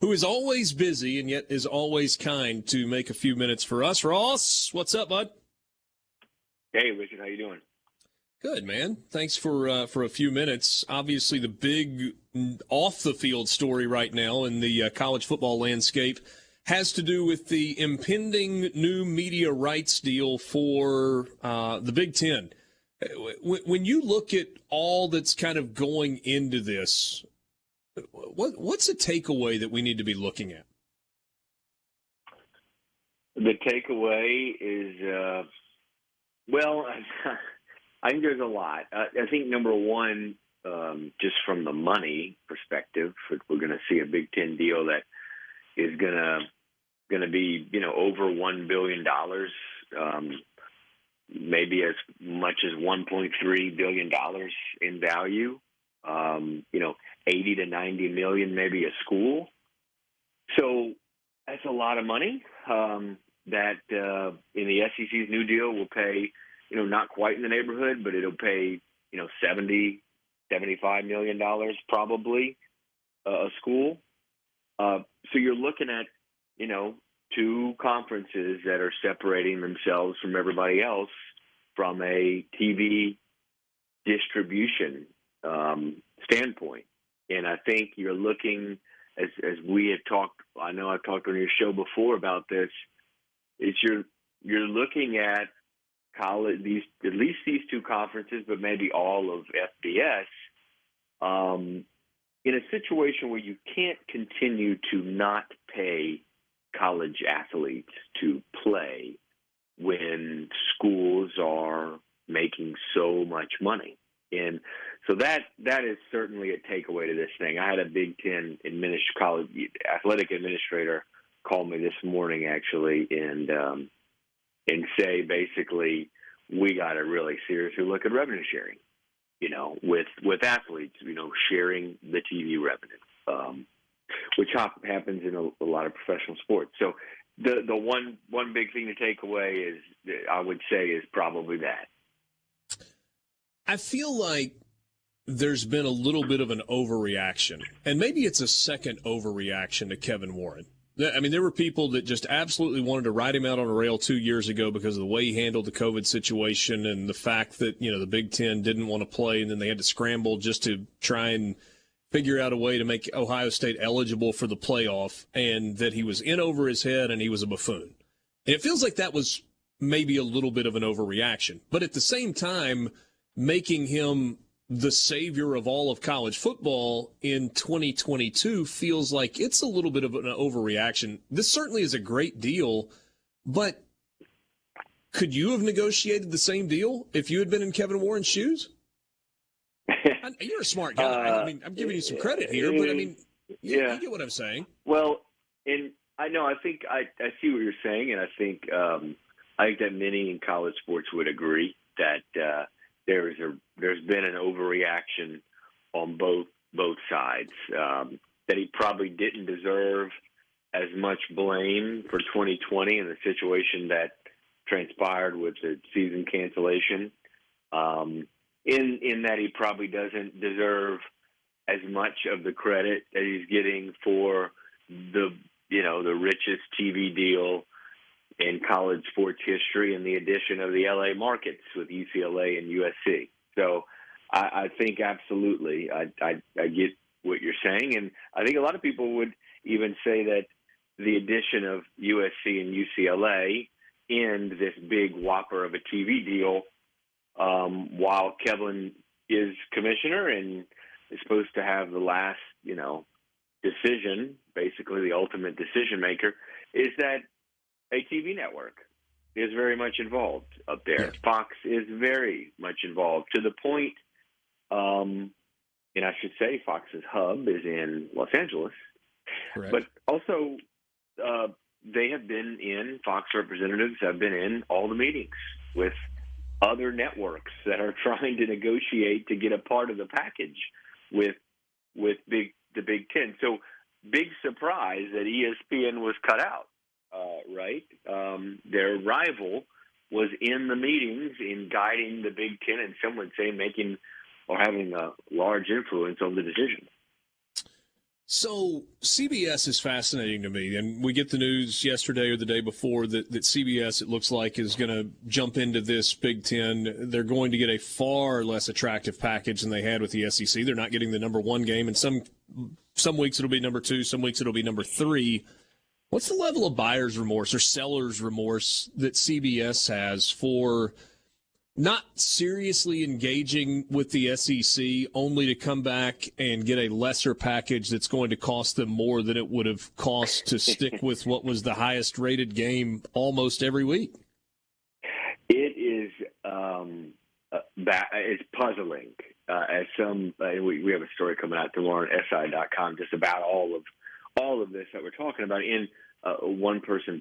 who is always busy and yet is always kind to make a few minutes for us. Ross, what's up, bud? Hey, Richard, how you doing? Good, man. Thanks for a few minutes. Obviously, the big off-the-field story right now in the college football landscape has to do with the impending new media rights deal for the Big Ten. When you look at all that's kind of going into this, what's a takeaway that we need to be looking at? The takeaway is, well, I think there's a lot. I think number one, just from the money perspective, we're going to see a Big Ten deal that is going to be, over $1 billion, maybe as much as $1.3 billion in value. 80 to 90 million, maybe a school. So that's a lot of money that in the SEC's new deal will pay, not quite in the neighborhood, but it'll pay, $70, $75 million probably a school. So you're looking at, two conferences that are separating themselves from everybody else from a TV distribution standpoint. And I think you're looking, as we had talked, I know I've talked on your show before about this, is you're looking at college, at least these two conferences, but maybe all of FBS, in a situation where you can't continue to not pay college athletes to play when schools are making so much money. And so that is certainly a takeaway to this thing. I had a Big Ten college athletic administrator call me this morning, actually, and say basically we got to really seriously look at revenue sharing, with athletes, sharing the TV revenue, which happens in a lot of professional sports. So the one big thing to take away I would say, is probably that. I feel like there's been a little bit of an overreaction, and maybe it's a second overreaction to Kevin Warren. I mean, there were people that just absolutely wanted to write him out on a rail 2 years ago because of the way he handled the COVID situation and the fact that, the Big Ten didn't want to play, and then they had to scramble just to try and figure out a way to make Ohio State eligible for the playoff, and that he was in over his head and he was a buffoon. And it feels like that was maybe a little bit of an overreaction. But at the same time, making him the savior of all of college football in 2022 feels like it's a little bit of an overreaction. This certainly is a great deal, but could you have negotiated the same deal if you had been in Kevin Warren's shoes? You're a smart guy. I'm giving you some credit here, but you get what I'm saying. Well, and I know, I think I see what you're saying, and I think that many in college sports would agree that there's been an overreaction on both sides, that he probably didn't deserve as much blame for 2020 and the situation that transpired with the season cancellation, in that he probably doesn't deserve as much of the credit that he's getting for the richest TV deal in college sports history, and the addition of the LA markets with UCLA and USC. So I think absolutely, I get what you're saying. And I think a lot of people would even say that the addition of USC and UCLA in this big whopper of a TV deal, while Kevin is commissioner and is supposed to have the last, decision, basically the ultimate decision maker, is that a TV network is very much involved up there. Yeah. Fox is very much involved, to the point, and I should say Fox's hub is in Los Angeles. Correct. But also they have been in, Fox representatives have been in all the meetings with other networks that are trying to negotiate to get a part of the package with the Big Ten. So big surprise that ESPN was cut out. Right? Their rival was in the meetings in guiding the Big Ten, and some would say making or having a large influence on the decision. So CBS is fascinating to me, and we get the news yesterday or the day before that CBS, it looks like, is going to jump into this Big Ten. They're going to get a far less attractive package than they had with the SEC. They're not getting the number one game, and some weeks it'll be number two, some weeks it'll be number three. What's the level of buyer's remorse or seller's remorse that CBS has for not seriously engaging with the SEC only to come back and get a lesser package that's going to cost them more than it would have cost to stick with what was the highest rated game almost every week? It is it's puzzling. As we have a story coming out tomorrow on SI.com just about all of this that we're talking about. And one person,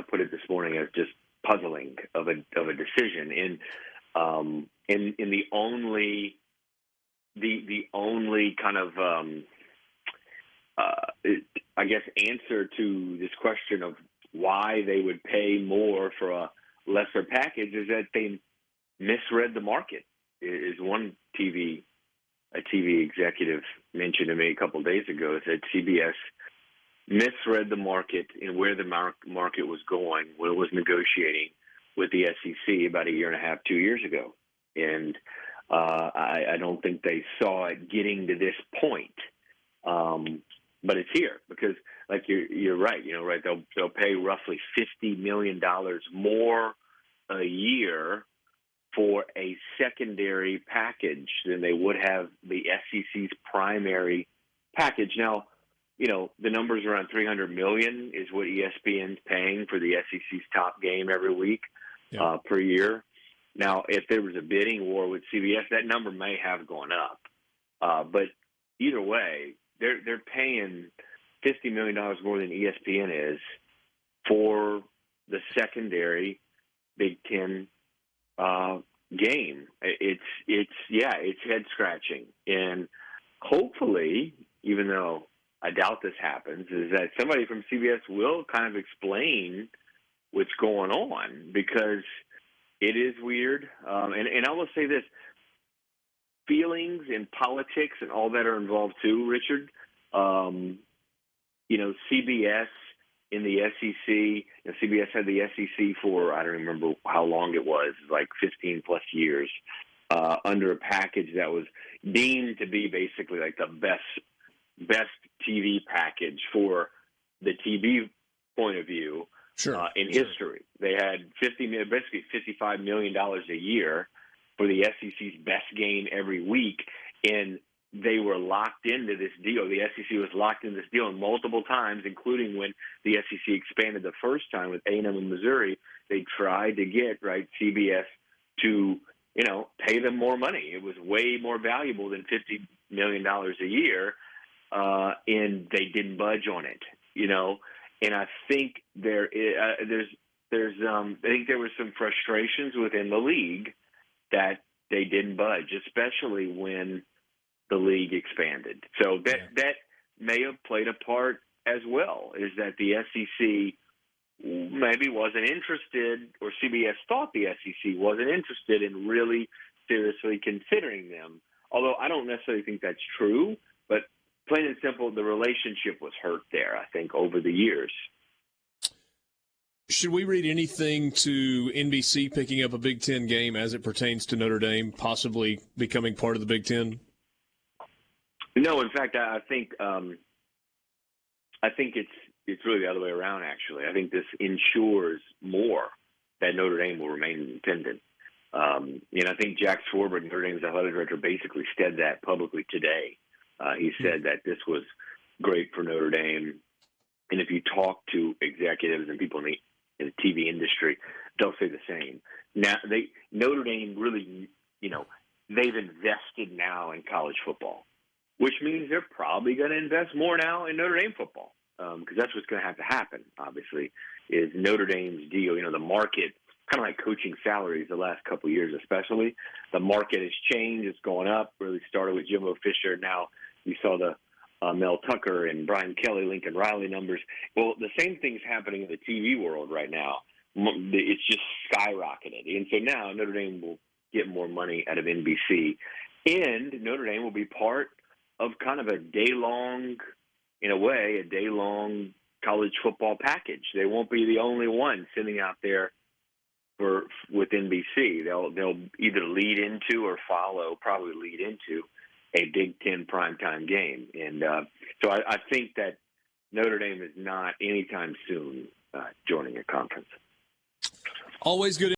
put it this morning as just puzzling of a decision. And in the only kind of I guess answer to this question of why they would pay more for a lesser package is that they misread the market. Is one TV executive mentioned to me a couple of days ago that CBS misread the market and where the market was going when it was negotiating with the SEC about a year and a half, 2 years ago. And I don't think they saw it getting to this point. But it's here because, like you're right, right. They'll pay roughly $50 million more a year for a secondary package than they would have the SEC's primary package. Now, the numbers around $300 million is what ESPN's paying for the SEC's top game every week per year. Now, if there was a bidding war with CBS, that number may have gone up. But either way, they're paying $50 million more than ESPN is for the secondary Big Ten game. It's head scratching, and hopefully, even though I doubt this happens, is that somebody from CBS will kind of explain what's going on, because it is weird. And I will say this: feelings and politics and all that are involved too, Richard. CBS in the SEC, CBS had the SEC for, I don't remember how long it was, like 15 plus years, under a package that was deemed to be basically like the best TV package for the TV point of view in history. They had basically $55 million a year for the SEC's best game every week, and they were locked into this deal. The SEC was locked into this deal multiple times, including when the SEC expanded the first time with A&M and Missouri. They tried to get CBS to pay them more money. It was way more valuable than $50 million a year, and they didn't budge on it. And I think I think there were some frustrations within the league that they didn't budge, especially when the league expanded. So that may have played a part as well, is that the SEC maybe wasn't interested, or CBS thought the SEC wasn't interested in really seriously considering them. Although I don't necessarily think that's true, but plain and simple, the relationship was hurt there, I think, over the years. Should we read anything to NBC picking up a Big Ten game as it pertains to Notre Dame possibly becoming part of the Big Ten? No, in fact, I think it's really the other way around. Actually, I think this ensures more that Notre Dame will remain independent. I think Jack Schwarber, Notre Dame's athletic director, basically said that publicly today. He said that this was great for Notre Dame, and if you talk to executives and people in the TV industry, they'll say the same. Now, Notre Dame really, they've invested now in college football, which means they're probably going to invest more now in Notre Dame football, because that's what's going to have to happen, obviously, is Notre Dame's deal. The market, kind of like coaching salaries the last couple of years especially, the market has changed. It's going up. Really started with Jimbo Fisher. Now you saw the Mel Tucker and Brian Kelly, Lincoln Riley numbers. Well, the same thing's happening in the TV world right now. It's just skyrocketed. And so now Notre Dame will get more money out of NBC, and Notre Dame will be part of kind of a day-long in a way, a day-long college football package. They won't be the only one sitting out there with NBC. They'll either lead into or follow, probably lead into a Big Ten primetime game. And so I think that Notre Dame is not anytime soon joining a conference. Always good